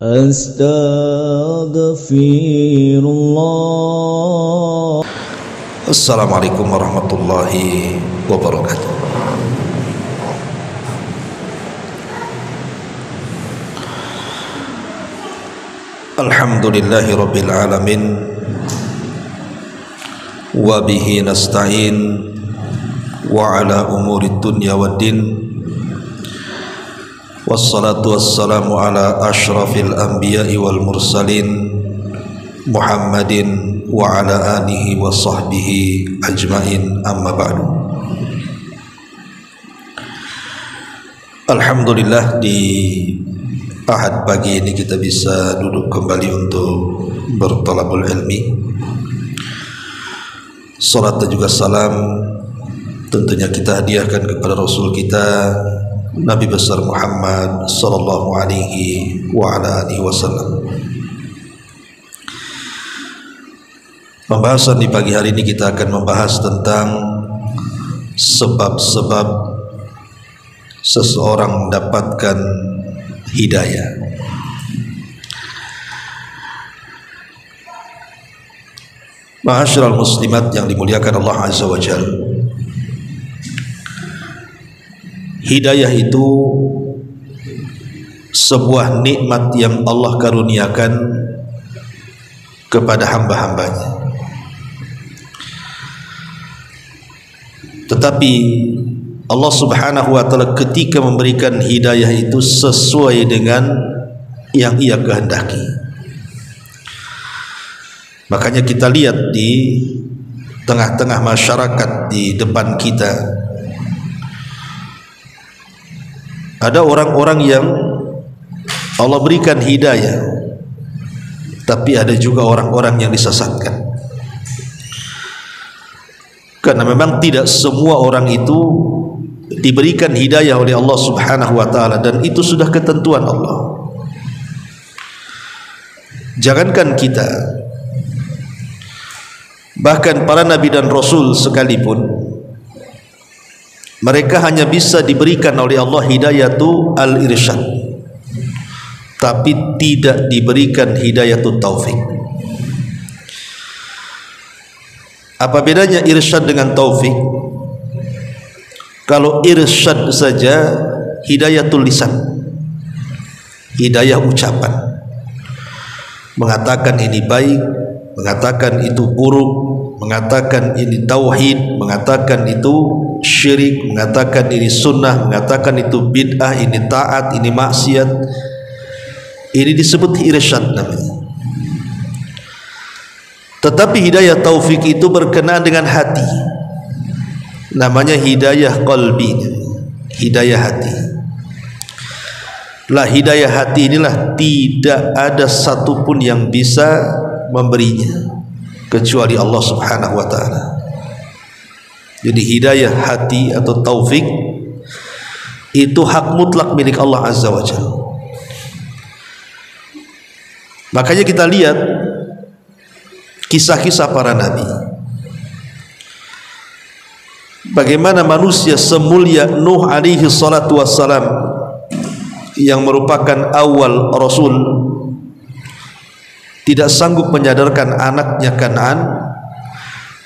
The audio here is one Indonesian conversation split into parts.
Astaghfirullah. Assalamualaikum warahmatullahi wabarakatuh. Alhamdulillahi rabbil alamin, wa bihi nasta'in, wa ala umuri dunya waddin. Wassalatu wassalamu ala ashrafil anbiya'i wal mursalin Muhammadin wa ala alihi wa sahbihi ajmain, amma ba'du. Alhamdulillah, di Ahad pagi ini kita bisa duduk kembali untuk bertolabul ilmi. Salat dan juga salam tentunya kita hadiahkan kepada Rasul kita Nabi besar Muhammad sallallahu alaihi wa ala alihi wasallam. Pembahasan di pagi hari ini kita akan membahas tentang sebab-sebab seseorang mendapatkan hidayah. Ma'asyiral muslimat yang dimuliakan Allah Azza wa Jalla, hidayah itu sebuah nikmat yang Allah karuniakan kepada hamba-hambanya. Tetapi Allah Subhanahu wa ta'ala ketika memberikan hidayah itu sesuai dengan yang Ia kehendaki. Makanya kita lihat di tengah-tengah masyarakat di depan kita, ada orang-orang yang Allah berikan hidayah, tapi ada juga orang-orang yang disesatkan. Karena memang tidak semua orang itu diberikan hidayah oleh Allah Subhanahu wa ta'ala, dan itu sudah ketentuan Allah. Jangankan kita, bahkan para nabi dan rasul sekalipun, mereka hanya bisa diberikan oleh Allah hidayatu al-irsyad, tapi tidak diberikan hidayatu taufik. Apa bedanya irsyad dengan taufik? Kalau irsyad saja hidayatul lisan, hidayah ucapan, mengatakan ini baik, mengatakan itu buruk, mengatakan ini tauhid, mengatakan itu syirik, mengatakan ini sunnah, mengatakan itu bid'ah, ini taat, ini maksiat. Ini disebut irsyad namanya. Tetapi hidayah taufik itu berkenaan dengan hati, namanya hidayah qalbi, hidayah hati. Lah hidayah hati inilah tidak ada satupun yang bisa memberinya kecuali Allah Subhanahu wa ta'ala. Jadi hidayah hati atau taufik itu hak mutlak milik Allah Azza wa Jalla. Makanya kita lihat kisah-kisah para nabi, bagaimana manusia semulia Nuh alaihi salatu wassalam, yang merupakan awal rasul, tidak sanggup menyadarkan anaknya Kan'an,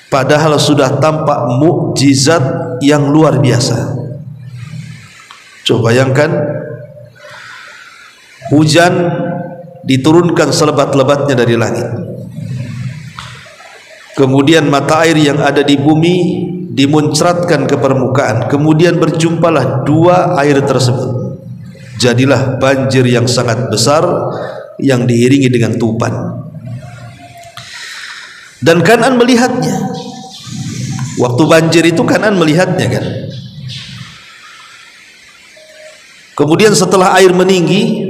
padahal sudah tampak mukjizat yang luar biasa. Coba bayangkan, hujan diturunkan selebat-lebatnya dari langit, kemudian mata air yang ada di bumi dimuncratkan ke permukaan, kemudian berjumpalah dua air tersebut, jadilah banjir yang sangat besar yang diiringi dengan tupan. Dan Kan'an melihatnya. Waktu banjir itu Kan'an melihatnya kan. Kemudian setelah air meninggi,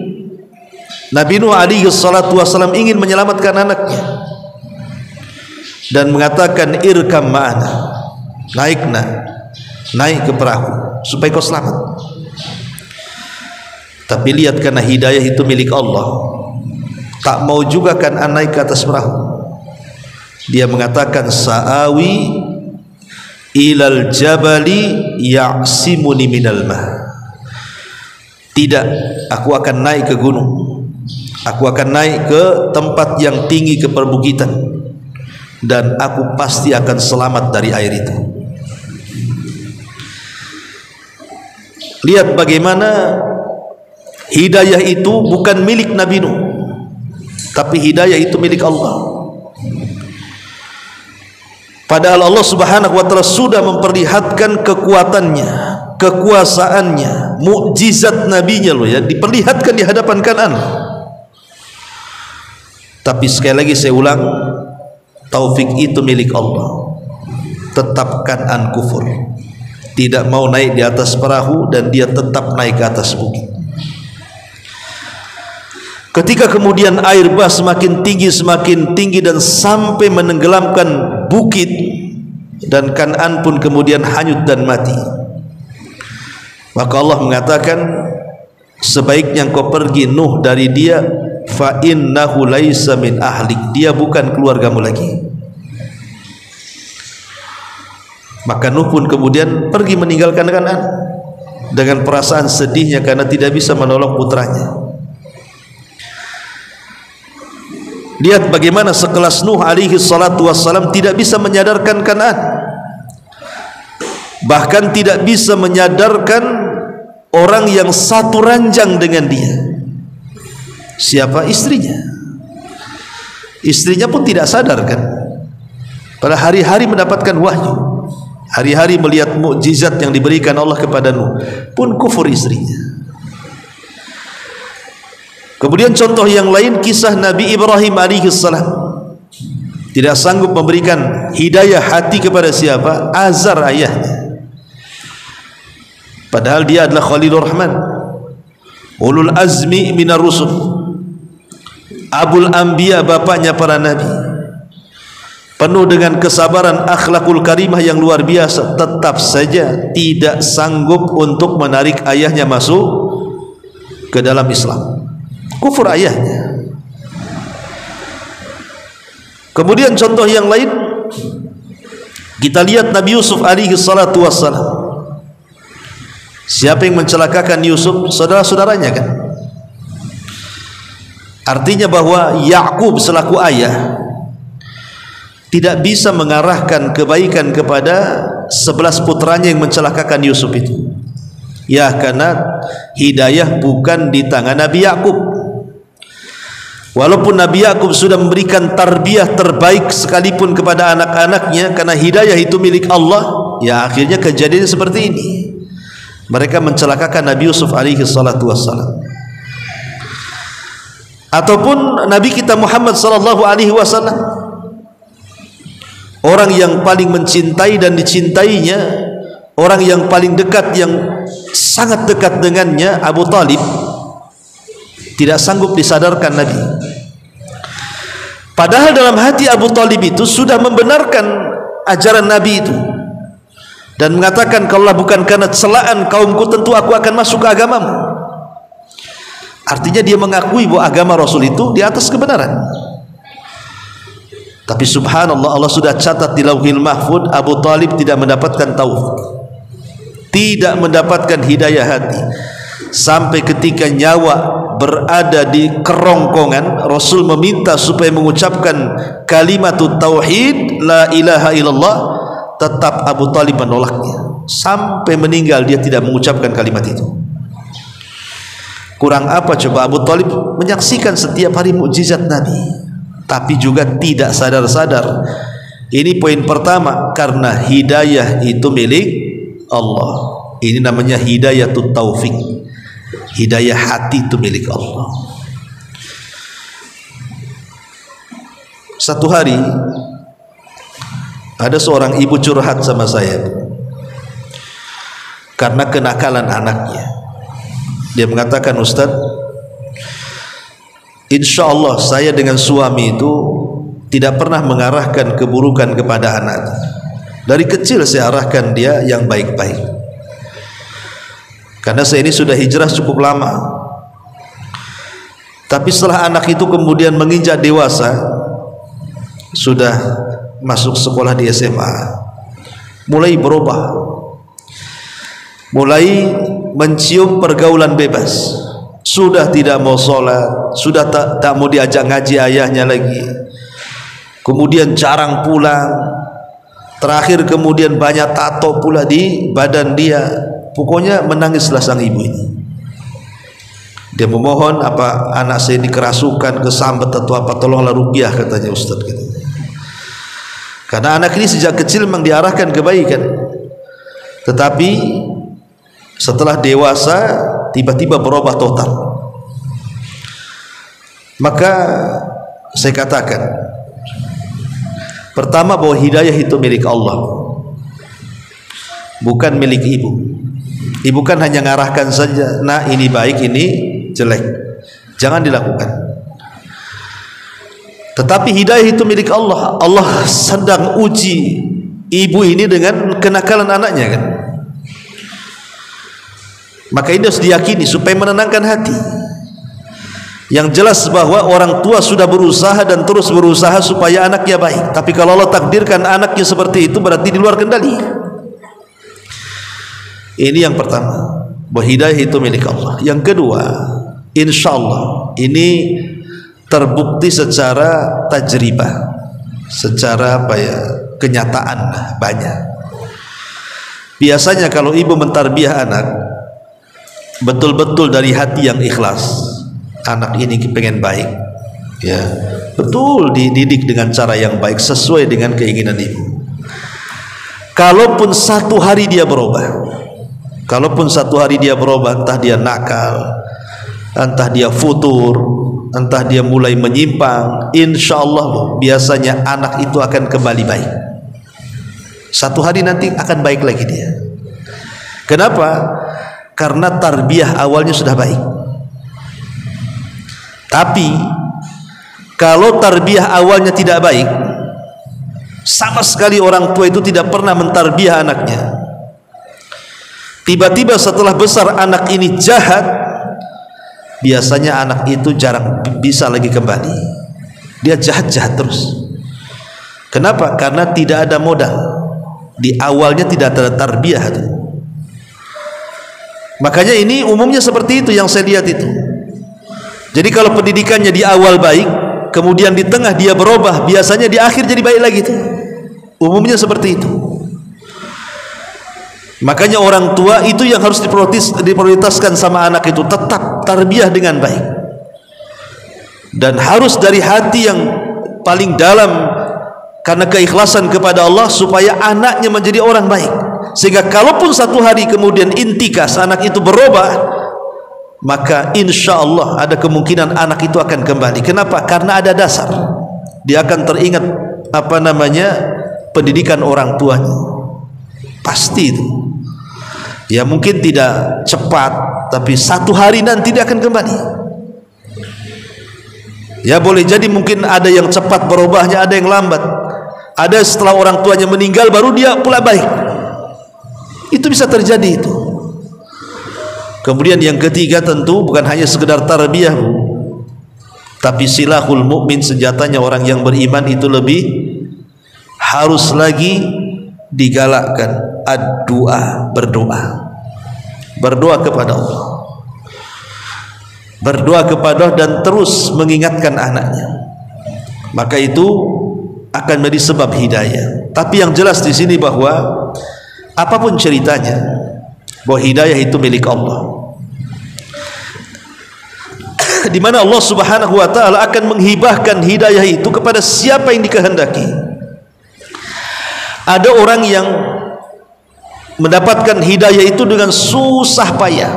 Nabi Nuh alaihi salatu wassalam ingin menyelamatkan anaknya dan mengatakan, irkam ma'ana, naik ke perahu supaya kau selamat. Tapi lihat, karena hidayah itu milik Allah, tak mau juga kan naik ke atas perahu. Dia mengatakan, sa'awi ilal jabali ya'simuni minal ma. Tidak, aku akan naik ke gunung Aku akan naik ke tempat yang tinggi, ke perbukitan, dan aku pasti akan selamat dari air itu. Lihat bagaimana hidayah itu bukan milik Nabi Nuh, tapi hidayah itu milik Allah. Padahal Allah Subhanahu wa ta'ala sudah memperlihatkan kekuatannya, kekuasaannya, mukjizat nabinya loh ya, diperlihatkan di hadapan Kan'an. Tapi sekali lagi saya ulang, taufik itu milik Allah. Tetap Kan'an kufur, tidak mau naik di atas perahu, dan dia tetap naik ke atas bukit. Ketika kemudian air bah semakin tinggi dan sampai menenggelamkan bukit, dan Kan'an pun kemudian hanyut dan mati, maka Allah mengatakan, sebaiknya engkau pergi Nuh dari dia, fa innahu laisa min ahlik, dia bukan keluargamu lagi. Maka Nuh pun kemudian pergi meninggalkan Kan'an dengan perasaan sedihnya karena tidak bisa menolong putranya. Lihat bagaimana sekelas Nuh alaihi salatu wassalam tidak bisa menyadarkan Kan'an, bahkan tidak bisa menyadarkan orang yang satu ranjang dengan dia. Siapa? Istrinya. Istrinya pun tidak sadar kan, pada hari-hari mendapatkan wahyu, hari-hari melihat mukjizat yang diberikan Allah kepada Nuh, pun kufur istrinya. Kemudian contoh yang lain, kisah Nabi Ibrahim alaihissalam, tidak sanggup memberikan hidayah hati kepada siapa? Azar, ayahnya. Padahal dia adalah Khalilur Rahman, ulul azmi minar rusul, abul anbiya, bapaknya para nabi, penuh dengan kesabaran, akhlakul karimah yang luar biasa. Tetap saja tidak sanggup untuk menarik ayahnya masuk ke dalam Islam. Kufur ayahnya. Kemudian contoh yang lain, kita lihat Nabi Yusuf alaihi salatu wassalam. Siapa yang mencelakakan Yusuf? Saudara-saudaranya kan. Artinya bahwa Yakub selaku ayah tidak bisa mengarahkan kebaikan kepada 11 putranya yang mencelakakan Yusuf itu. Ya, karena hidayah bukan di tangan Nabi Yakub. Walaupun Nabi Yakub sudah memberikan tarbiyah terbaik sekalipun kepada anak-anaknya, karena hidayah itu milik Allah, ya akhirnya kejadian seperti ini. Mereka mencelakakan Nabi Yusuf alaihi salatu wassalam. Ataupun Nabi kita Muhammad sallallahu alaihi wasallam, orang yang paling mencintai dan dicintainya, orang yang paling dekat, yang sangat dekat dengannya, Abu Talib, tidak sanggup disadarkan Nabi. Padahal dalam hati Abu Talib itu sudah membenarkan ajaran Nabi itu, dan mengatakan, kalau bukan karena celaan kaumku, tentu aku akan masuk ke agamamu. Artinya dia mengakui bahwa agama Rasul itu di atas kebenaran. Tapi subhanallah, Allah sudah catat di Lauhil Mahfud, Abu Talib tidak mendapatkan taufik, tidak mendapatkan hidayah hati, sampai ketika nyawa berada di kerongkongan, Rasul meminta supaya mengucapkan kalimatut tauhid, la ilaha illallah, tetap Abu Talib menolaknya. Sampai meninggal dia tidak mengucapkan kalimat itu. Kurang apa coba? Abu Talib menyaksikan setiap hari mukjizat Nabi, tapi juga tidak sadar-sadar. Ini poin pertama, karena hidayah itu milik Allah. Ini namanya hidayatut taufik. Hidayah hati itu milik Allah. Satu hari ada seorang ibu curhat sama saya karena kenakalan anaknya. Dia mengatakan, Ustaz, insya Allah saya dengan suami itu tidak pernah mengarahkan keburukan kepada anak. Dari kecil saya arahkan dia yang baik-baik. Karena saya ini sudah hijrah cukup lama. Tapi setelah anak itu kemudian menginjak dewasa, sudah masuk sekolah di SMA, mulai berubah, mulai mencium pergaulan bebas, sudah tidak mau sholat, sudah tak mau diajak ngaji ayahnya lagi, kemudian jarang pulang, terakhir kemudian banyak tato pula di badan dia. Pokoknya menangislah sang ibu ini. Dia memohon, apa anak saya ini kerasukan, kesambet atau apa, tolonglah ruqyah katanya Ustaz gitu. Karena anak ini sejak kecil memang diarahkan kebaikan, tetapi setelah dewasa tiba-tiba berubah total. Maka saya katakan, pertama bahwa hidayah itu milik Allah, bukan milik ibu. Ibu kan hanya ngarahkan saja, nah ini baik, ini jelek, jangan dilakukan. Tetapi hidayah itu milik Allah. Allah sedang uji ibu ini dengan kenakalan anaknya kan. Maka ini harus diyakini supaya menenangkan hati. Yang jelas bahwa orang tua sudah berusaha dan terus berusaha supaya anaknya baik. Tapi kalau Allah takdirkan anaknya seperti itu, berarti di luar kendali. Ini yang pertama, bahwa hidayah itu milik Allah. Yang kedua, insya Allah ini terbukti secara tajribah, secara apa ya, kenyataan banyak. Biasanya kalau ibu mentarbiyah anak betul-betul dari hati yang ikhlas, anak ini pengen baik, ya betul dididik dengan cara yang baik sesuai dengan keinginan ibu. Kalaupun satu hari dia berubah, entah dia nakal, entah dia futur, entah dia mulai menyimpang, insya Allah biasanya anak itu akan kembali baik. Satu hari nanti akan baik lagi dia. Kenapa? Karena tarbiyah awalnya sudah baik. Tapi kalau tarbiyah awalnya tidak baik, sama sekali orang tua itu tidak pernah mentarbiyah anaknya, tiba-tiba setelah besar anak ini jahat, biasanya anak itu jarang bisa lagi kembali. Dia jahat-jahat terus. Kenapa? Karena tidak ada modal. Di awalnya tidak ada tarbiyah. Makanya ini umumnya seperti itu yang saya lihat itu. Jadi kalau pendidikannya di awal baik, kemudian di tengah dia berubah, biasanya di akhir jadi baik lagi tuh. Umumnya seperti itu. Makanya orang tua itu yang harus diprioritaskan sama anak itu, tetap tarbiyah dengan baik, dan harus dari hati yang paling dalam karena keikhlasan kepada Allah, supaya anaknya menjadi orang baik. Sehingga kalaupun satu hari kemudian intikas anak itu berubah, maka insya Allah ada kemungkinan anak itu akan kembali. Kenapa? Karena ada dasar. Dia akan teringat pendidikan orang tuanya. Pasti itu. Ya mungkin tidak cepat, tapi satu hari nanti dia akan kembali. Ya boleh jadi mungkin ada yang cepat berubahnya, ada yang lambat. Ada setelah orang tuanya meninggal baru dia pula baik. Itu bisa terjadi itu. Kemudian yang ketiga tentu bukan hanya sekedar tarbiyah, tapi silahul mukmin, senjatanya orang yang beriman itu lebih harus lagi digalakkan. Ad-du'a, berdoa kepada Allah, berdoa kepada Allah dan terus mengingatkan anaknya. Maka itu akan menjadi sebab hidayah. Tapi yang jelas di sini bahwa apapun ceritanya, bahwa hidayah itu milik Allah, di mana Allah Subhanahu wa taala akan menghibahkan hidayah itu kepada siapa yang dikehendaki. Ada orang yang mendapatkan hidayah itu dengan susah payah.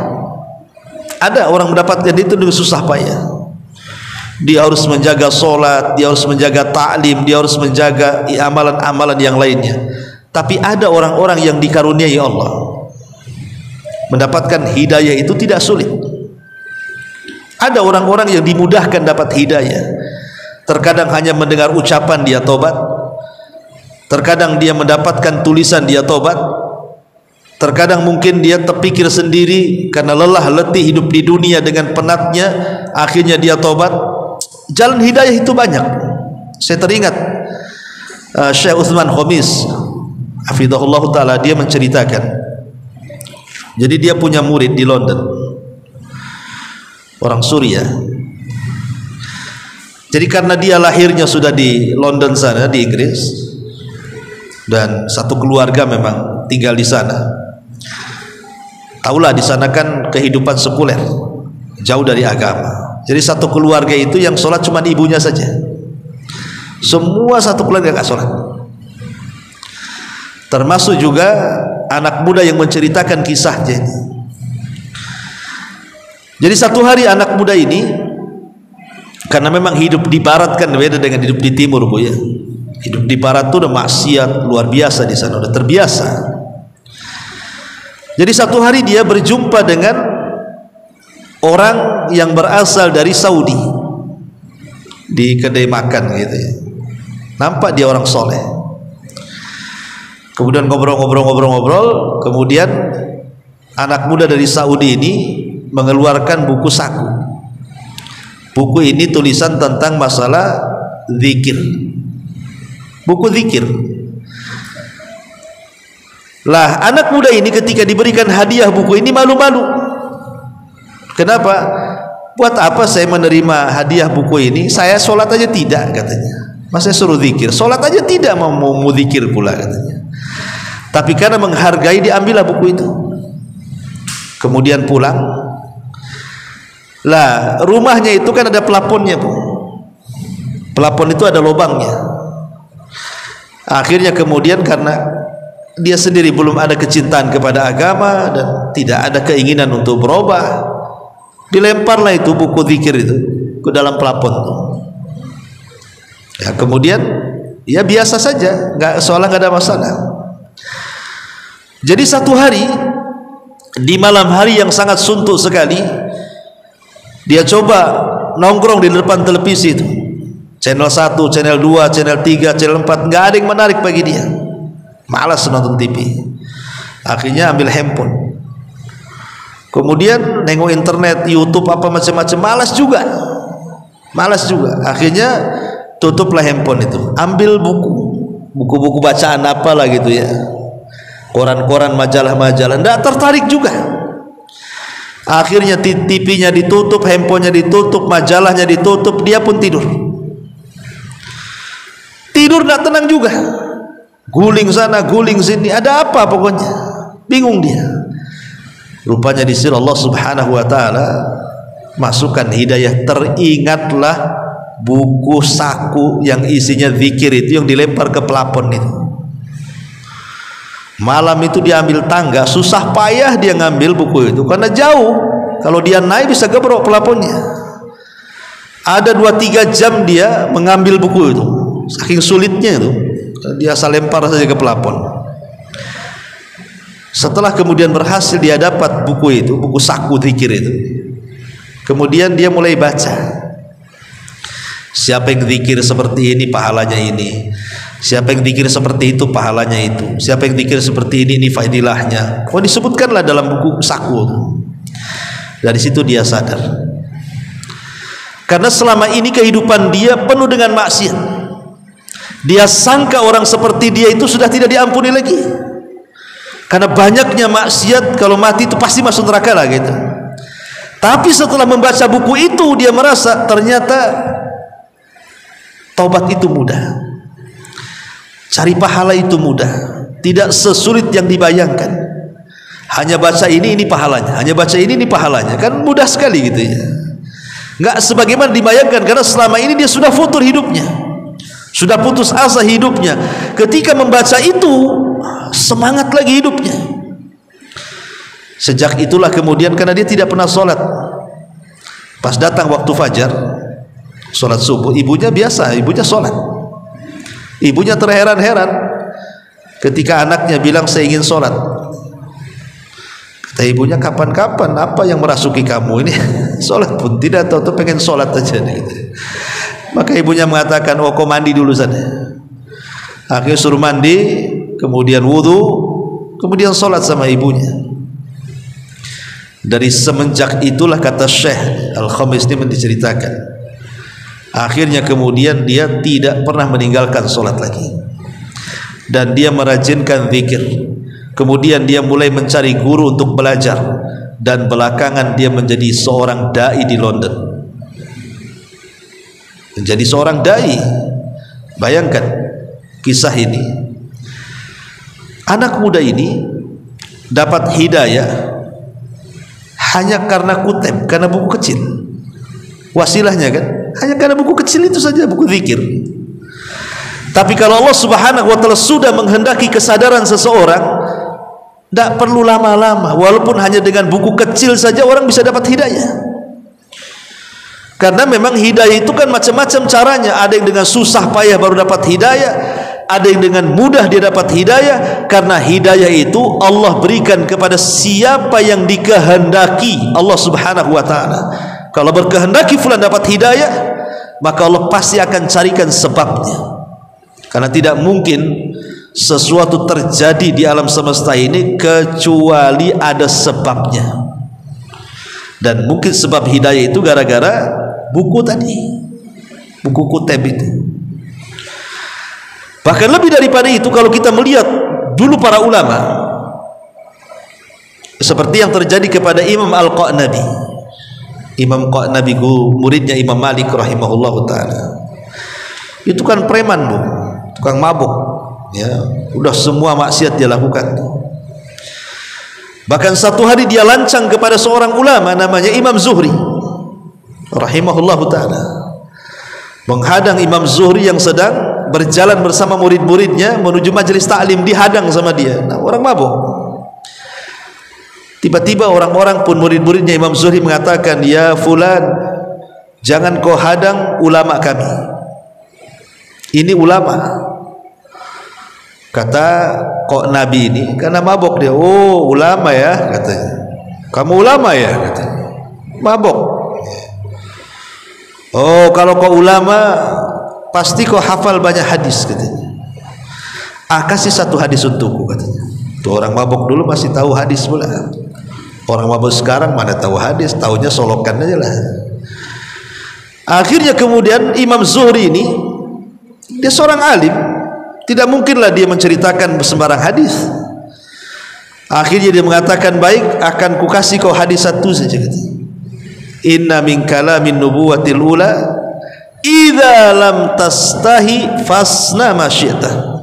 Ada orang mendapatkan itu dengan susah payah. Dia harus menjaga sholat, dia harus menjaga ta'lim, dia harus menjaga amalan-amalan yang lainnya. Tapi ada orang-orang yang dikaruniai Allah, mendapatkan hidayah itu tidak sulit. Ada orang-orang yang dimudahkan dapat hidayah. Terkadang hanya mendengar ucapan dia tobat, terkadang dia mendapatkan tulisan dia tobat, terkadang mungkin dia terpikir sendiri karena lelah letih hidup di dunia dengan penatnya, akhirnya dia tobat. Jalan hidayah itu banyak. Saya teringat Syekh Utsman Khamis hafizahullah ta'ala, dia menceritakan, jadi dia punya murid di London. orang Suriah. Jadi karena dia lahirnya sudah di London sana, di Inggris, dan satu keluarga memang tinggal di sana. Taulah di sana kan kehidupan sekuler, jauh dari agama. Jadi satu keluarga itu yang sholat cuma ibunya saja. Semua satu keluarga nggak sholat. Termasuk juga anak muda yang menceritakan kisahnya. Jadi satu hari anak muda ini, karena memang hidup di barat kan beda dengan hidup di timur, Bu ya. Hidup di barat tuh udah maksiat luar biasa di sana, udah terbiasa. Jadi satu hari dia berjumpa dengan orang yang berasal dari Saudi di kedai makan gitu ya. Nampak dia orang soleh. Kemudian ngobrol, kemudian anak muda dari Saudi ini mengeluarkan buku saku. Buku ini tulisan tentang masalah zikir. Buku zikir. Lah anak muda ini ketika diberikan hadiah buku ini malu-malu. Kenapa? Buat apa saya menerima hadiah buku ini? Saya sholat aja tidak, katanya. Masa suruh zikir? Sholat aja tidak, mau zikir pula, katanya. Tapi karena menghargai, diambillah buku itu. Kemudian pulang. Lah rumahnya itu kan ada pelaponnya, Bu. Pelapon itu ada lubangnya. Akhirnya kemudian karena dia sendiri belum ada kecintaan kepada agama dan tidak ada keinginan untuk berubah, dilemparlah itu buku zikir itu ke dalam pelapon. Ya kemudian ya biasa saja, seolah nggak ada masalah. Jadi satu hari di malam hari yang sangat suntuk sekali, dia coba nongkrong di depan televisi itu, channel 1, channel 2, channel 3, channel 4, nggak ada yang menarik bagi dia, malas nonton TV. Akhirnya ambil handphone, kemudian nengok internet, YouTube apa macam-macam, malas juga. Akhirnya tutuplah handphone itu, ambil buku-buku bacaan apalah gitu ya, koran-koran, majalah-majalah, nggak tertarik juga. Akhirnya TV-nya ditutup, handphonenya ditutup, majalahnya ditutup, dia pun tidur nggak tenang juga, guling sana guling sini, ada apa pokoknya bingung dia. Rupanya di sini Allah Subhanahu wa taala masukkan hidayah, teringatlah buku saku yang isinya zikir itu yang dilempar ke pelapon itu. Malam itu dia ambil tangga, susah payah dia ngambil buku itu karena jauh, kalau dia naik bisa gebrok pelaponnya. Ada 2-3 jam dia mengambil buku itu, saking sulitnya itu, dia asal lempar saja ke pelapon. Setelah kemudian berhasil dia dapat buku itu, buku saku zikir itu, kemudian dia mulai baca. Siapa yang zikir seperti ini pahalanya ini, siapa yang zikir seperti itu pahalanya itu, siapa yang zikir seperti ini faedilahnya. Oh, disebutkanlah dalam buku saku. Dari situ dia sadar, karena selama ini kehidupan dia penuh dengan maksiat. Dia sangka orang seperti dia itu sudah tidak diampuni lagi, karena banyaknya maksiat, kalau mati itu pasti masuk neraka lah gitu. Tapi setelah membaca buku itu dia merasa ternyata taubat itu mudah, cari pahala itu mudah, tidak sesulit yang dibayangkan. Hanya baca ini pahalanya, hanya baca ini pahalanya, kan mudah sekali gitu ya. Nggak sebagaimana dibayangkan, karena selama ini dia sudah futur hidupnya, sudah putus asa hidupnya. Ketika membaca itu semangat lagi hidupnya. Sejak itulah kemudian, karena dia tidak pernah sholat, pas datang waktu fajar sholat subuh, ibunya biasa, ibunya sholat. Ibunya terheran-heran ketika anaknya bilang saya ingin sholat. Kata ibunya, kapan-kapan apa yang merasuki kamu ini? Sholat pun tidak tahu, tuh pengen sholat aja gitu. Maka ibunya mengatakan, oh kau mandi dulu sana. Akhirnya suruh mandi, kemudian wudhu, kemudian sholat sama ibunya. Dari semenjak itulah, kata Syekh Al-Khamis ini menceritakan, akhirnya kemudian dia tidak pernah meninggalkan sholat lagi, dan dia merajinkan zikir. Kemudian dia mulai mencari guru untuk belajar. dan belakangan dia menjadi seorang dai di London. Menjadi seorang dai. Bayangkan kisah ini. Anak muda ini dapat hidayah hanya karena kuteb, karena buku kecil. Wasilahnya kan hanya karena buku kecil itu saja, buku zikir. Tapi kalau Allah Subhanahu wa taala sudah menghendaki kesadaran seseorang, tidak perlu lama-lama, walaupun hanya dengan buku kecil saja orang bisa dapat hidayah. Karena memang hidayah itu kan macam-macam caranya. Ada yang dengan susah payah baru dapat hidayah, ada yang dengan mudah dia dapat hidayah. Karena hidayah itu Allah berikan kepada siapa yang dikehendaki Allah Subhanahu wa taala. Kalau berkehendaki fulan dapat hidayah, maka Allah pasti akan carikan sebabnya. Karena tidak mungkin sesuatu terjadi di alam semesta ini kecuali ada sebabnya. Dan mungkin sebab hidayah itu gara-gara buku tadi, buku kuteb itu. Bahkan lebih daripada itu, kalau kita melihat dulu para ulama, seperti yang terjadi kepada Imam Al-Qa'nabi. Imam Qa'nabi, muridnya Imam Malik rahimahullahu ta'ala, itu kan preman bu, tukang mabuk, ya, udah semua maksiat dia lakukan. Bahkan satu hari dia lancang kepada seorang ulama namanya Imam Zuhri rahimahullahu ta'ala, menghadang Imam Zuhri yang sedang berjalan bersama murid-muridnya menuju majelis taklim, dihadang sama dia. Nah, orang mabuk. Tiba-tiba orang-orang pun, murid-muridnya Imam Zuhri mengatakan, ya fulan, jangan kau hadang ulama kami, ini ulama. Kata kok Nabi ini karena mabuk dia. Oh ulama ya katanya. Kamu ulama ya katanya. Mabuk. Oh kalau kau ulama pasti kau hafal banyak hadis katanya. Kasih satu hadis untukku katanya. Tuh orang mabuk dulu masih tahu hadis pula. Orang mabuk sekarang mana tahu hadis, taunya solokan aja lah. Akhirnya kemudian Imam Zuhri ini, dia seorang alim, tidak mungkinlah dia menceritakan sembarang hadis. Akhirnya dia mengatakan, baik, akan kukasih kau hadis satu saja kata. Inna min kalamin nubuwatil ula idza lam tastahi fasna ma syi'ta.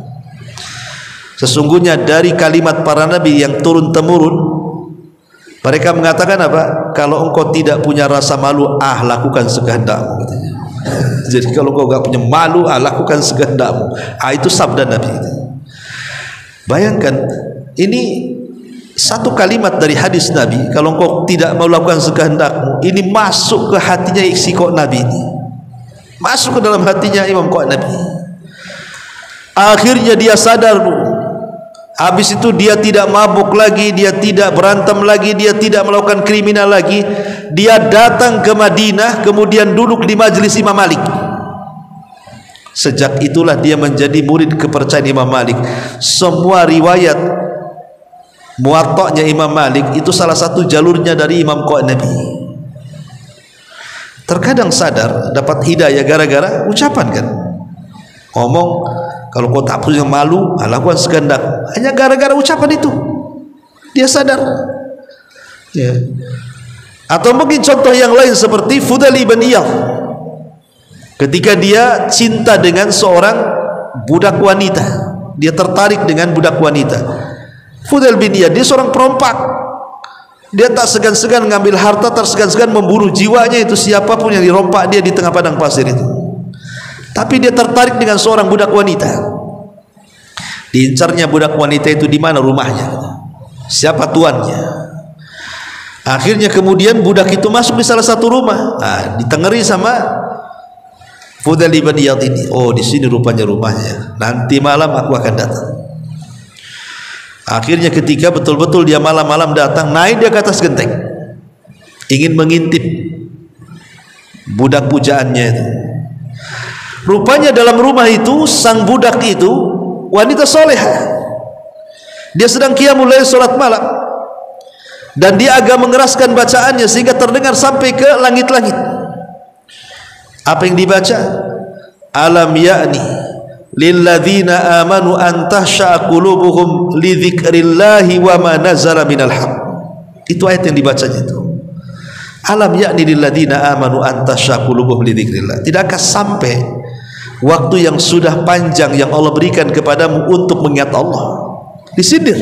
Sesungguhnya dari kalimat para nabi yang turun temurun, mereka mengatakan apa? Kalau engkau tidak punya rasa malu, lakukan sekehendakmu katanya. Jadi kalau kau gak punya malu, lakukan sekehendakmu. Itu sabda Nabi. Bayangkan, ini satu kalimat dari hadis Nabi. Kalau kau tidak mau lakukan sekehendakmu, ini masuk ke hatinya isi kok Nabi ini, masuk ke dalam hatinya Imam kok Nabi. Akhirnya dia sadar, habis itu dia tidak mabuk lagi, dia tidak berantem lagi, dia tidak melakukan kriminal lagi. Dia datang ke Madinah, kemudian duduk di majelis Imam Malik. Sejak itulah dia menjadi murid kepercayaan Imam Malik. Semua riwayat Muwatta'nya Imam Malik itu salah satu jalurnya dari Imam Qa'nabi. Terkadang sadar dapat hidayah gara-gara ucapan kan. Ngomong, kalau kau tak punya malu, lakukan sekehendak. Hanya gara-gara ucapan itu dia sadar. Ya. Atau mungkin contoh yang lain seperti Fudail ibn Iyadh, ketika dia cinta dengan seorang budak wanita, dia tertarik dengan budak wanita. Fudail bin Iyadh, dia seorang perompak, dia tak segan-segan mengambil harta, tak segan-segan membunuh jiwanya itu siapapun yang dirompak dia di tengah padang pasir itu. Tapi dia tertarik dengan seorang budak wanita. Diincarnya budak wanita itu di mana rumahnya, siapa tuannya. Akhirnya kemudian budak itu masuk di salah satu rumah, ditengeri sama Fudail ibn Iyadh ini. Oh di sini rupanya rumahnya, nanti malam aku akan datang. Akhirnya ketika betul-betul dia malam-malam datang, naik dia ke atas genteng, ingin mengintip budak pujaannya itu. Rupanya dalam rumah itu sang budak itu wanita solehah. Dia sedang qiyamul lail, salat malam, dan dia agak mengeraskan bacaannya sehingga terdengar sampai ke langit-langit. Apa yang dibaca? Alam ya'ni lilladzina amanu an tahsha'a qulubuhum li dzikrillahi wa ma nazala minal haqq. Itu ayat yang dibacanya itu. Alam ya'ni lil ladzina amanu an takhsha qulubuhum li dzikrillah. Tidakkah sampai waktu yang sudah panjang yang Allah berikan kepadamu untuk mengingat Allah? Disindir.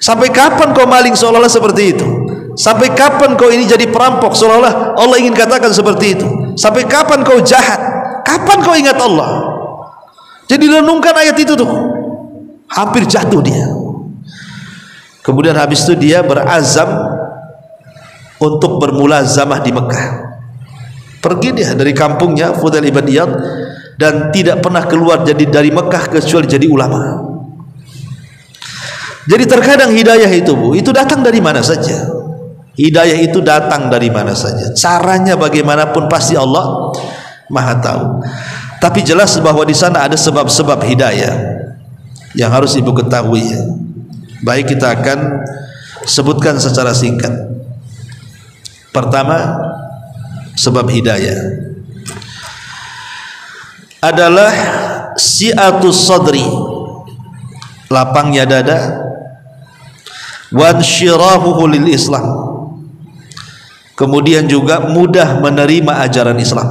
Sampai kapan kau maling seolah-olah seperti itu? Sampai kapan kau ini jadi perampok seolah-olah Allah ingin katakan seperti itu? Sampai kapan kau jahat? Kapan kau ingat Allah? Jadi renungkan ayat itu tuh. Hampir jatuh dia. Kemudian habis itu dia berazam untuk bermulazamah di Mekah. Pergi dia dari kampungnya Fudail ibn Iyad dan tidak pernah keluar jadi dari Mekah kecuali jadi ulama. Jadi terkadang hidayah itu, Bu, itu datang dari mana saja. Hidayah itu datang dari mana saja. Caranya bagaimanapun pasti Allah Maha tahu. Tapi jelas bahwa di sana ada sebab-sebab hidayah yang harus Ibu ketahui. Baik, kita akan sebutkan secara singkat. Pertama, sebab hidayah adalah si'atus sadri, lapangnya dada, wansyirahuhu lil Islam, kemudian juga mudah menerima ajaran Islam.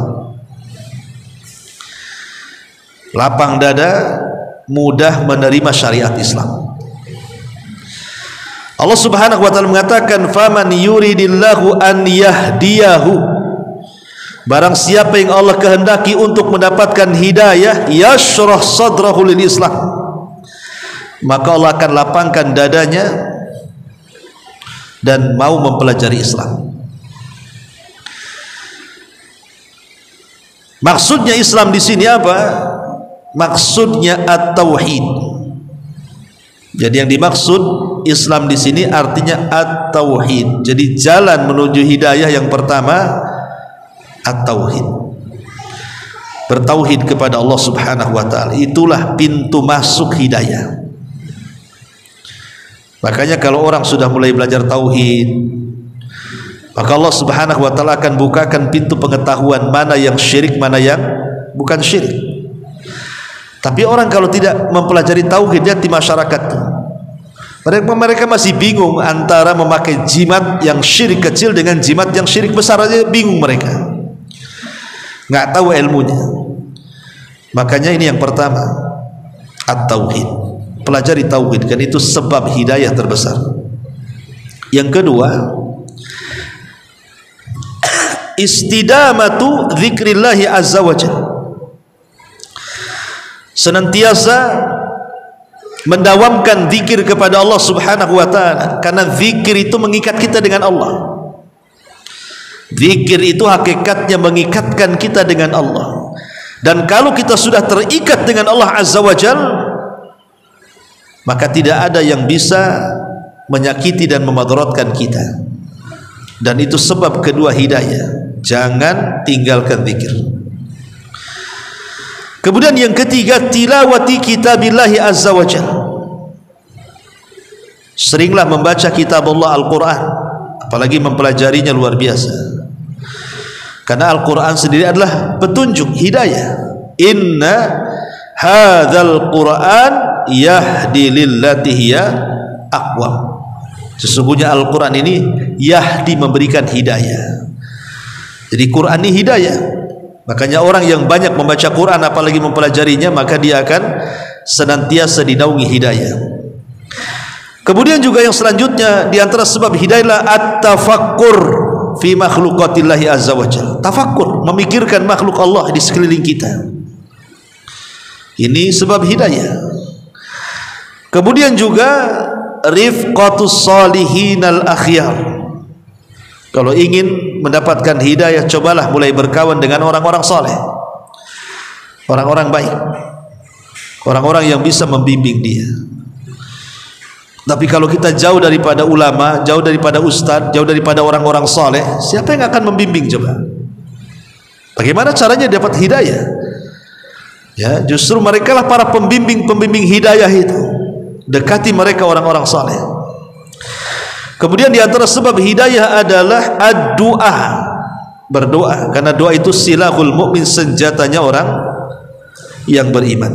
Lapang dada, mudah menerima syariat Islam. Allah Subhanahu wa taala mengatakan, faman yuridillahu an yahdiyahu, barang siapa yang Allah kehendaki untuk mendapatkan hidayah, yashrah sadrahu lil Islam, maka Allah akan lapangkan dadanya dan mau mempelajari Islam. Maksudnya Islam di sini apa? Maksudnya at-tauhid. Jadi yang dimaksud Islam di sini artinya at-tauhid. Jadi jalan menuju hidayah yang pertama at-tauhid. Bertauhid kepada Allah Subhanahu wa taala. Itulah pintu masuk hidayah. Makanya kalau orang sudah mulai belajar tauhid, maka Allah Subhanahu wa taala akan bukakan pintu pengetahuan mana yang syirik, mana yang bukan syirik. Tapi orang kalau tidak mempelajari tauhid, lihat di masyarakat, mereka masih bingung antara memakai jimat yang syirik kecil dengan jimat yang syirik besar, aja bingung mereka, nggak tahu ilmunya. Makanya ini yang pertama, at-tauhid. Pelajari tauhid, kan itu sebab hidayah terbesar. Yang kedua, istidamatu dzikrillahi azza wajalla, senantiasa mendawamkan zikir kepada Allah Subhanahu wa taala, karena zikir itu mengikat kita dengan Allah. Zikir itu hakikatnya mengikatkan kita dengan Allah. Dan kalau kita sudah terikat dengan Allah Azza wa Jalla, maka tidak ada yang bisa menyakiti dan memudaratkan kita. Dan itu sebab kedua hidayah. Jangan tinggalkan zikir. Kemudian yang ketiga, tilawati kitabillahi azza wa jalla. Seringlah membaca kitab Allah Al-Quran, apalagi mempelajarinya luar biasa. Karena Al-Quran sendiri adalah petunjuk hidayah. Inna hadzal Quran yahdi lillati hiya aqwam. Sesungguhnya Al-Quran ini yahdi, memberikan hidayah. Jadi Quran ini hidayah. Makanya orang yang banyak membaca Quran apalagi mempelajarinya, maka dia akan senantiasa dinaungi hidayah. Kemudian juga yang selanjutnya di antara sebab hidayah, at-tafakkur fi makhluqatillahi azza wa jalla. Tafakkur, memikirkan makhluk Allah di sekeliling kita. Ini sebab hidayah. Kemudian juga rifqatus salihinal akhyar. Kalau ingin mendapatkan hidayah, cobalah mulai berkawan dengan orang-orang saleh, orang-orang baik, orang-orang yang bisa membimbing dia. Tapi kalau kita jauh daripada ulama, jauh daripada ustadz, jauh daripada orang-orang saleh, siapa yang akan membimbing coba? Bagaimana caranya dapat hidayah? Ya, justru mereka lah para pembimbing hidayah itu. Dekati mereka orang-orang saleh. Kemudian di antara sebab hidayah adalah ad-du'a, berdoa, karena doa itu silahul mukmin, senjatanya orang yang beriman.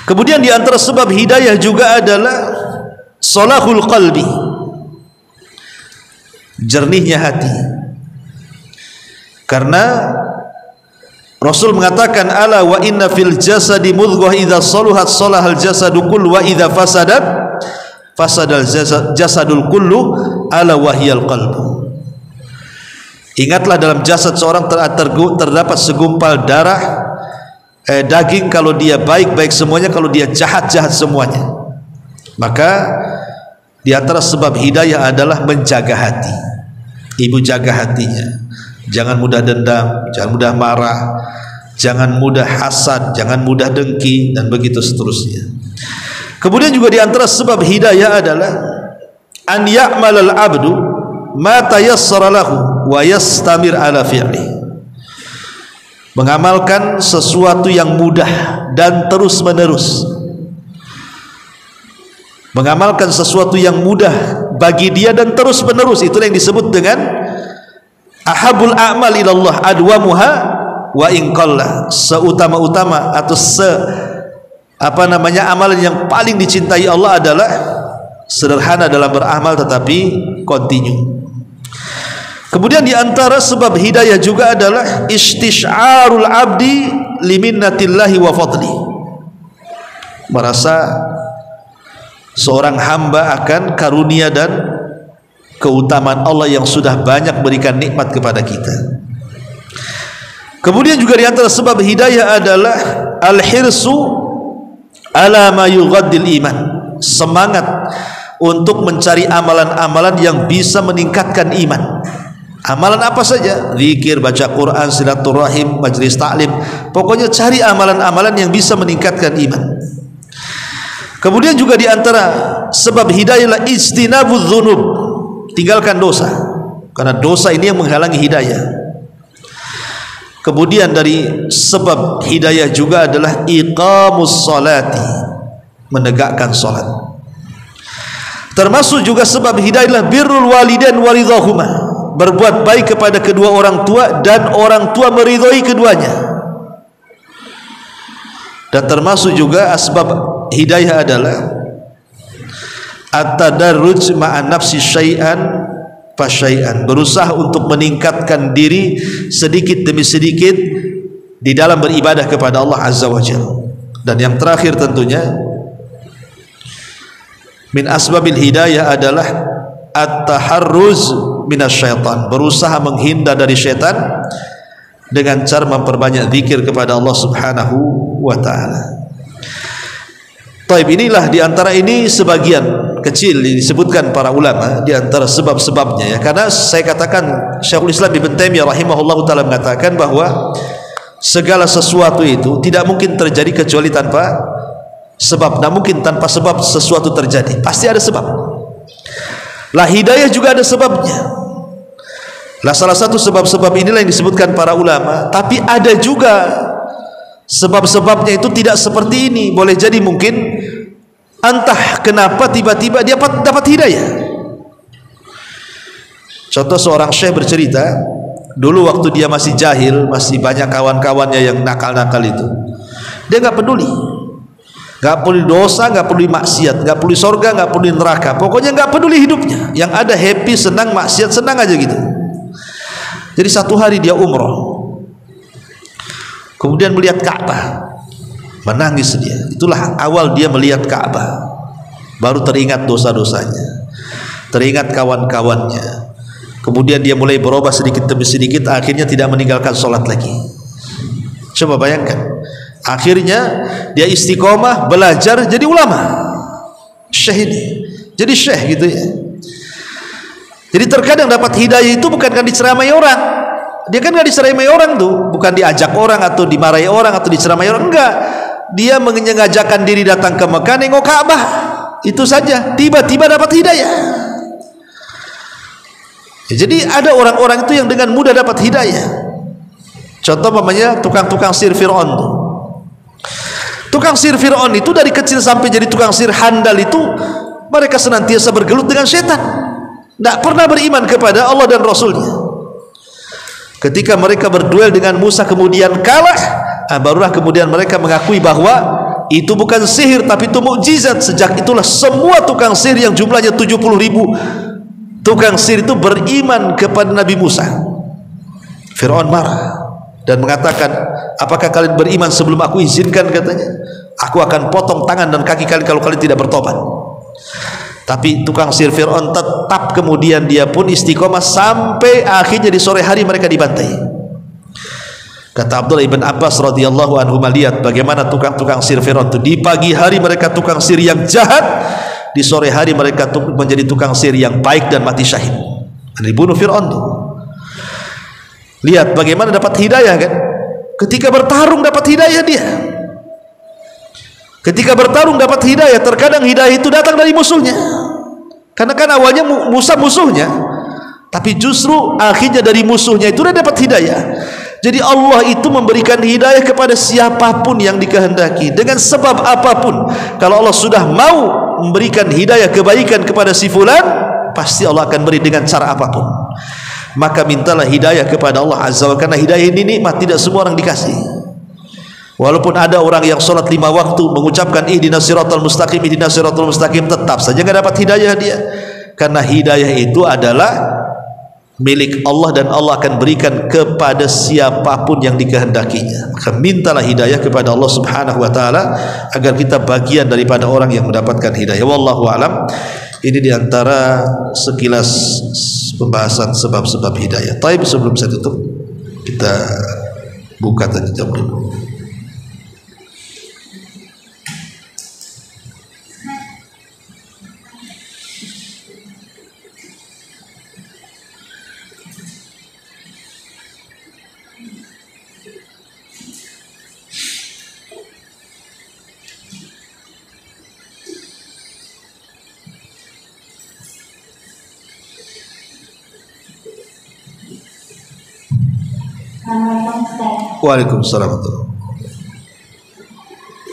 Kemudian di antara sebab hidayah juga adalah salahul qalbi, jernihnya hati. Karena Rasul mengatakan, ala wa inna fil jasadi mudghah idza saluhat salahal jasadu kullu wa idza fasadat fasadal jasadul kullu ala wahyal qalbu. Ingatlah, dalam jasad seorang terdapat segumpal darah, daging. Kalau dia baik, baik semuanya. Kalau dia jahat, jahat semuanya. Maka di antara sebab hidayah adalah menjaga hati. Ibu jaga hatinya, jangan mudah dendam, jangan mudah marah, jangan mudah hasad, jangan mudah dengki, dan begitu seterusnya. Kemudian juga di antara sebab hidayah adalah an ya'malal abdu ma tayassara lahu wa yastamir ala fi'li. Mengamalkan sesuatu yang mudah dan terus menerus. Mengamalkan sesuatu yang mudah bagi dia dan terus menerus, itulah yang disebut dengan ahabul a'mal ilallah adwamuha wa in qalla. Seutama-utama atau amalan yang paling dicintai Allah adalah sederhana dalam beramal tetapi kontinu. Kemudian di antara sebab hidayah juga adalah istisyarul abdi liminnatillahi wa fadli. Merasa seorang hamba akan karunia dan keutamaan Allah yang sudah banyak berikan nikmat kepada kita. Kemudian juga di antara sebab hidayah adalah al-hirsu ala ma yughaddil iman. Semangat untuk mencari amalan-amalan yang bisa meningkatkan iman. Amalan apa saja? Zikir, baca Quran, silaturahim, majlis taklim. Pokoknya cari amalan-amalan yang bisa meningkatkan iman. Kemudian juga di antara sebab hidayah adalah ijtinabudz dzunub. Tinggalkan dosa. Karena dosa ini yang menghalangi hidayah. Kemudian dari sebab hidayah juga adalah iqamus sholati, menegakkan salat. Termasuk juga sebab hidayah adalah birrul walidain waridhahuma, berbuat baik kepada kedua orang tua dan orang tua meridhoi keduanya. Dan termasuk juga asbab hidayah adalah at-tadarruj ma'an nafsi syai'an fasyai'an, berusaha untuk meningkatkan diri sedikit demi sedikit di dalam beribadah kepada Allah Azza wa Jalla. Dan yang terakhir tentunya min asbabil hidayah adalah at-taharruz minasyaitan, berusaha menghindar dari syaitan dengan cara memperbanyak zikir kepada Allah Subhanahu wa taala. Taib, inilah di antara ini sebagian kecil disebutkan para ulama di antara sebab-sebabnya ya. Karena saya katakan Syekhul Islam Ibnu Taimiyah rahimahullahu taala mengatakan bahwa segala sesuatu itu tidak mungkin terjadi kecuali tanpa sebab. Tidak mungkin tanpa sebab sesuatu terjadi, pasti ada sebab. Lah hidayah juga ada sebabnya. Lah salah satu sebab-sebab inilah yang disebutkan para ulama. Tapi ada juga sebab-sebabnya itu tidak seperti ini. Boleh jadi mungkin entah kenapa tiba-tiba dia dapat hidayah. Contoh, seorang syekh bercerita, dulu waktu dia masih jahil, masih banyak kawan-kawannya yang nakal-nakal itu, dia nggak peduli, nggak peduli dosa, nggak peduli maksiat, nggak peduli sorga, nggak peduli neraka, pokoknya nggak peduli hidupnya. Yang ada happy, senang, maksiat, senang aja gitu. Jadi satu hari dia umroh, kemudian melihat Ka'bah, menangis dia. Itulah awal dia melihat Ka'bah. Baru teringat dosa-dosanya, teringat kawan-kawannya. Kemudian dia mulai berubah sedikit demi sedikit, akhirnya tidak meninggalkan sholat lagi. Coba bayangkan, akhirnya dia istiqomah, belajar, jadi ulama, syekh ini, jadi syekh gitu ya. Jadi terkadang dapat hidayah itu bukan kan diceramai orang. Dia kan nggak diceramai orang tuh, bukan diajak orang atau dimarahi orang atau diceramai orang, enggak. Dia mengajakkan diri datang ke Mekah, nengok Ka'bah, itu saja. Tiba-tiba dapat hidayah. Ya, jadi ada orang-orang itu yang dengan mudah dapat hidayah. Contoh namanya tukang-tukang sihir Fir'aun tuh. Tukang sihir Fir'aun itu dari kecil sampai jadi tukang sihir handal itu, mereka senantiasa bergelut dengan setan. Tidak pernah beriman kepada Allah dan Rasulnya. Ketika mereka berduel dengan Musa kemudian kalah, barulah kemudian mereka mengakui bahwa itu bukan sihir tapi itu mukjizat. Sejak itulah semua tukang sihir yang jumlahnya 70.000 Tukang sihir itu beriman kepada Nabi Musa. Fir'aun marah dan mengatakan, apakah kalian beriman sebelum aku izinkan? Katanya, aku akan potong tangan dan kaki kalian kalau kalian tidak bertobat. Tapi tukang sihir Fir'aun tetap, kemudian dia pun istiqomah sampai akhirnya di sore hari mereka dibantai. Kata Abdullah ibn Abbas radhiyallahu anhu, melihat bagaimana tukang-tukang sihir Fir'aun itu, di pagi hari mereka tukang sihir yang jahat, di sore hari mereka menjadi tukang sihir yang baik dan mati syahid. Dibunuh Fir'aun tuh. Lihat bagaimana dapat hidayah kan? Ketika bertarung dapat hidayah dia. Ketika bertarung dapat hidayah. Terkadang hidayah itu datang dari musuhnya. Karena kan awalnya Musa musuhnya, tapi justru akhirnya dari musuhnya itu dia dapat hidayah. Jadi Allah itu memberikan hidayah kepada siapapun yang dikehendaki dengan sebab apapun. Kalau Allah sudah mau memberikan hidayah kebaikan kepada si fulan, pasti Allah akan beri dengan cara apapun. Maka mintalah hidayah kepada Allah Azza wa Jalla, karena hidayah ini nikmat, tidak semua orang dikasih. Walaupun ada orang yang sholat 5 waktu mengucapkan ihdinas siratal mustaqim, ihdinas siratal mustaqim, tetap saja nggak dapat hidayah dia. Karena hidayah itu adalah milik Allah dan Allah akan berikan kepada siapapun yang dikehendakinya. Maka mintalah hidayah kepada Allah Subhanahu wa taala agar kita bagian daripada orang yang mendapatkan hidayah. Wallahu alam. Ini diantara sekilas pembahasan sebab-sebab hidayah. Tapi sebelum saya tutup, kita buka tadi jam dulu. Waalaikumsalam.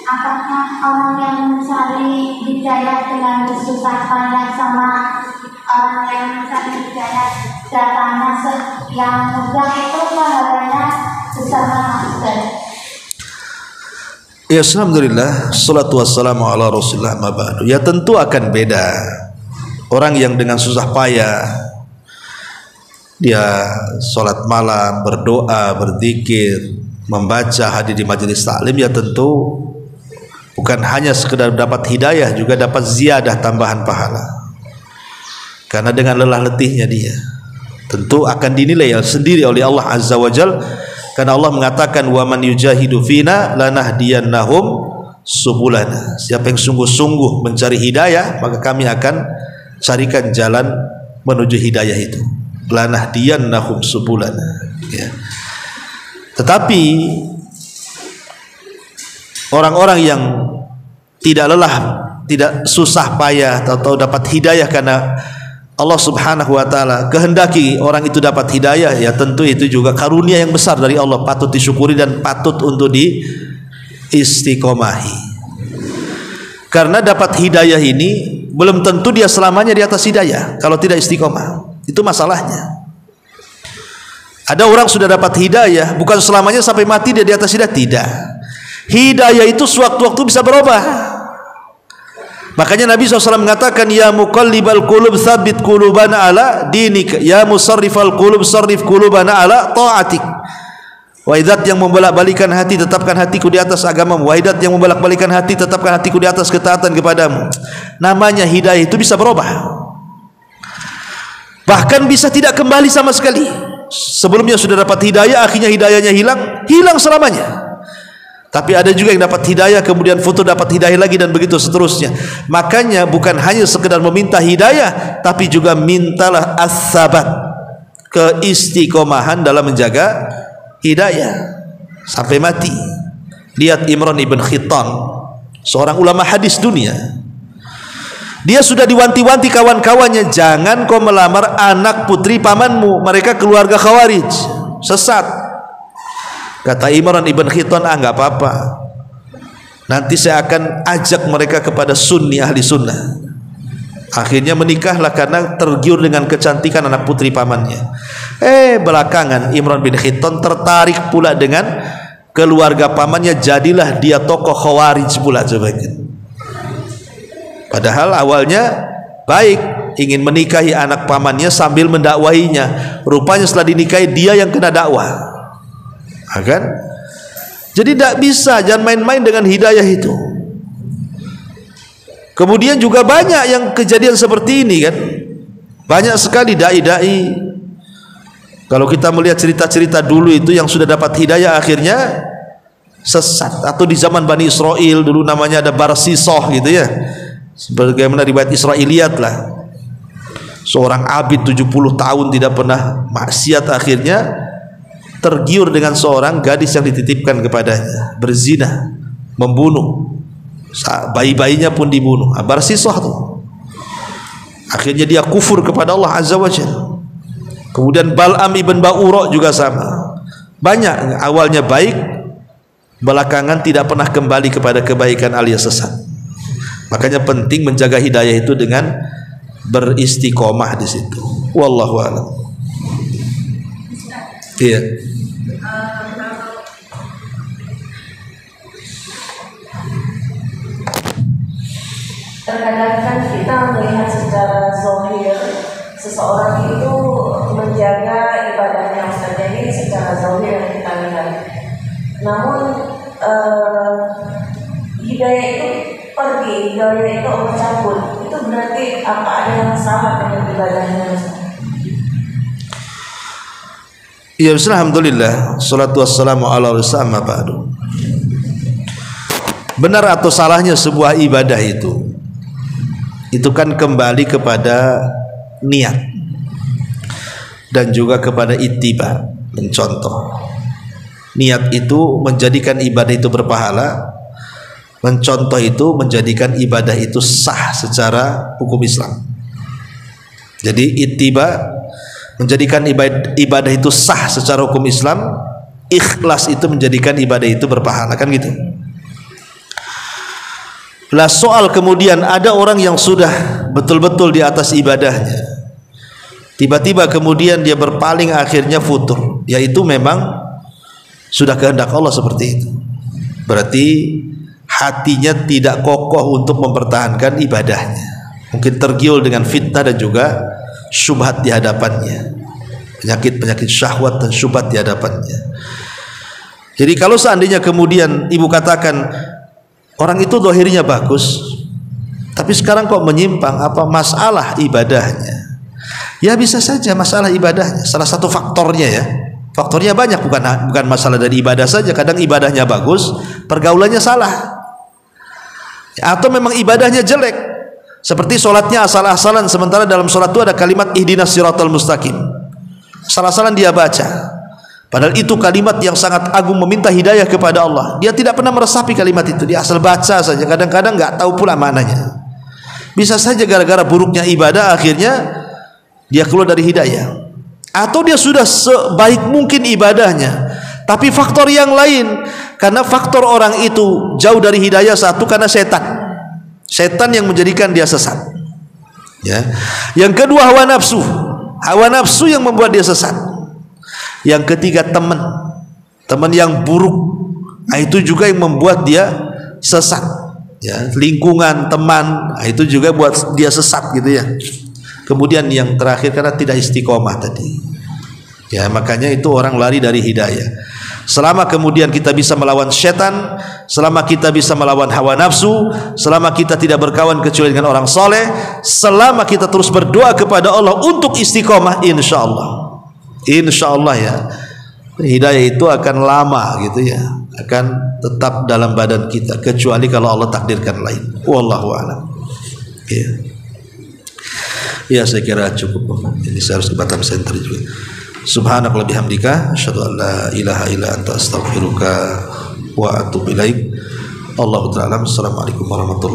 Apakah orang yang mencari hidayah dengan bersusah payah sama orang yang mencari hidayah datangnya yang mudah itu pahalanya bersama Ustaz? Ya, alhamdulillah, salatu wassalamu ala rasulillah, ma ba'du. Ya tentu akan beda. Orang yang dengan susah payah dia sholat malam, berdoa, berzikir, membaca, hadir di majelis taklim, ya tentu bukan hanya sekedar dapat hidayah, juga dapat ziyadah, tambahan pahala. Karena dengan lelah letihnya dia tentu akan dinilai sendiri oleh Allah Azza wa Jal. Karena Allah mengatakan, wa man yujahidu fina lanahdiyannahum subulana. Siapa yang sungguh-sungguh mencari hidayah, maka kami akan carikan jalan menuju hidayah itu. Lanahdiyannahum subulana, ya. Tetapi orang-orang yang tidak lelah, tidak susah payah atau dapat hidayah karena Allah Subhanahu wa taala kehendaki orang itu dapat hidayah, ya tentu itu juga karunia yang besar dari Allah, patut disyukuri dan patut untuk diistiqomahi. Karena dapat hidayah ini belum tentu dia selamanya di atas hidayah kalau tidak istiqomah. Itu masalahnya. Ada orang sudah dapat hidayah, bukan selamanya sampai mati dia di atas hidayah, tidak. Hidayah itu sewaktu-waktu bisa berubah. Makanya Nabi SAW mengatakan, ya muqallibal qulub tsabbit qulubana ala dinik, ya musarrifal qulub sarrif qulubana ala ta'atik. Waidat yang membolak-balikan hati, tetapkan hatiku di atas agamamu. Waidat yang membolak-balikan hati, tetapkan hatiku di atas ketaatan kepadamu. Namanya hidayah itu bisa berubah. Bahkan bisa tidak kembali sama sekali. Sebelumnya sudah dapat hidayah, akhirnya hidayahnya hilang selamanya. Tapi ada juga yang dapat hidayah, kemudian foto dapat hidayah lagi, dan begitu seterusnya. Makanya bukan hanya sekedar meminta hidayah, tapi juga mintalah as-sabat, keistiqomahan dalam menjaga hidayah sampai mati. Lihat Imran ibn Khitan, seorang ulama hadis dunia. Dia sudah diwanti-wanti kawan-kawannya, jangan kau melamar anak putri pamanmu, mereka keluarga Khawarij, sesat. Kata Imran ibn Khitan, enggak apa-apa, nanti saya akan ajak mereka kepada sunni, ahli sunnah. Akhirnya menikahlah karena tergiur dengan kecantikan anak putri pamannya. Belakangan Imran bin Khitan tertarik pula dengan keluarga pamannya, jadilah dia tokoh Khawarij pula. Padahal awalnya baik, ingin menikahi anak pamannya sambil mendakwahinya. Rupanya setelah dinikahi dia yang kena dakwah, kan? Jadi tidak bisa, jangan main-main dengan hidayah itu. Kemudian juga banyak yang kejadian seperti ini, kan? Banyak sekali dai-dai. Kalau kita melihat cerita-cerita dulu itu yang sudah dapat hidayah akhirnya sesat. Atau di zaman Bani Israel dulu namanya ada Barsisoh gitu ya, sebagaimana riwayat Israiliyat lah, seorang abid 70 tahun tidak pernah maksiat, akhirnya tergiur dengan seorang gadis yang dititipkan kepadanya, berzina, membunuh, bayi-bayinya pun dibunuh. Barsisoh tuh, akhirnya dia kufur kepada Allah Azza wa Jalla. Kemudian Bal'am ibn Ba'ura juga sama, banyak awalnya baik, belakangan tidak pernah kembali kepada kebaikan alias sesat. Makanya penting menjaga hidayah itu dengan beristiqomah di situ. Wallahu a'lam. Iya. Terkadang kan kita melihat secara zahir seseorang itu menjaga ibadahnya, ini secara zahir yang kita lihat. Namun hidayah itu pergi, hidayah itu Allah cabut. Itu berarti apa ada yang salah dengan ibadahnya? Ya, alhamdulillah, salatu wassalamu ala rasulillah ba'du. Benar atau salahnya sebuah ibadah itu kan kembali kepada niat dan juga kepada ittiba, mencontoh. Niat itu menjadikan ibadah itu berpahala, mencontoh itu menjadikan ibadah itu sah secara hukum Islam. Jadi ittiba menjadikan ibadah itu sah secara hukum Islam, ikhlas itu menjadikan ibadah itu berpahala, kan gitu. Lah soal kemudian ada orang yang sudah betul-betul di atas ibadahnya, tiba-tiba kemudian dia berpaling akhirnya futur, yaitu memang sudah kehendak Allah seperti itu. Berarti hatinya tidak kokoh untuk mempertahankan ibadahnya, mungkin tergiur dengan fitnah dan juga syubhat di hadapannya, penyakit-penyakit syahwat dan syubhat di hadapannya. Jadi kalau seandainya kemudian ibu katakan orang itu zahirnya bagus, tapi sekarang kok menyimpang, apa masalah ibadahnya? Ya bisa saja masalah ibadahnya, salah satu faktornya ya. Faktornya banyak, bukan masalah dari ibadah saja. Kadang ibadahnya bagus, pergaulannya salah. Atau memang ibadahnya jelek, seperti sholatnya asal-asalan, sementara dalam sholat itu ada kalimat ihdinas siratal mustaqim, asal-asalan dia baca, padahal itu kalimat yang sangat agung, meminta hidayah kepada Allah. Dia tidak pernah meresapi kalimat itu, dia asal baca saja, kadang-kadang nggak tahu pula maknanya. Bisa saja gara-gara buruknya ibadah akhirnya dia keluar dari hidayah. Atau dia sudah sebaik mungkin ibadahnya, tapi faktor yang lain, karena faktor orang itu jauh dari hidayah, satu karena setan yang menjadikan dia sesat ya. Yang kedua hawa nafsu yang membuat dia sesat. Yang ketiga teman yang buruk, nah, itu juga yang membuat dia sesat ya. Lingkungan teman, nah, itu juga buat dia sesat gitu ya. Kemudian yang terakhir karena tidak istiqomah tadi ya, makanya itu orang lari dari hidayah. Selama kemudian kita bisa melawan setan, selama kita bisa melawan hawa nafsu, selama kita tidak berkawan kecuali dengan orang soleh, selama kita terus berdoa kepada Allah untuk istiqomah, insya Allah ya, hidayah itu akan lama gitu ya, akan tetap dalam badan kita, kecuali kalau Allah takdirkan lain. Wallahu a'lam. Ya saya kira cukup. Ini saya harus ke Batam Center juga. Subhanakallahumma bihamdika asyhadu an la ilaha illa anta astaghfiruka wa atubu ilaik. Allahu ta'ala. Assalamualaikum warahmatullahi wabarakatuh.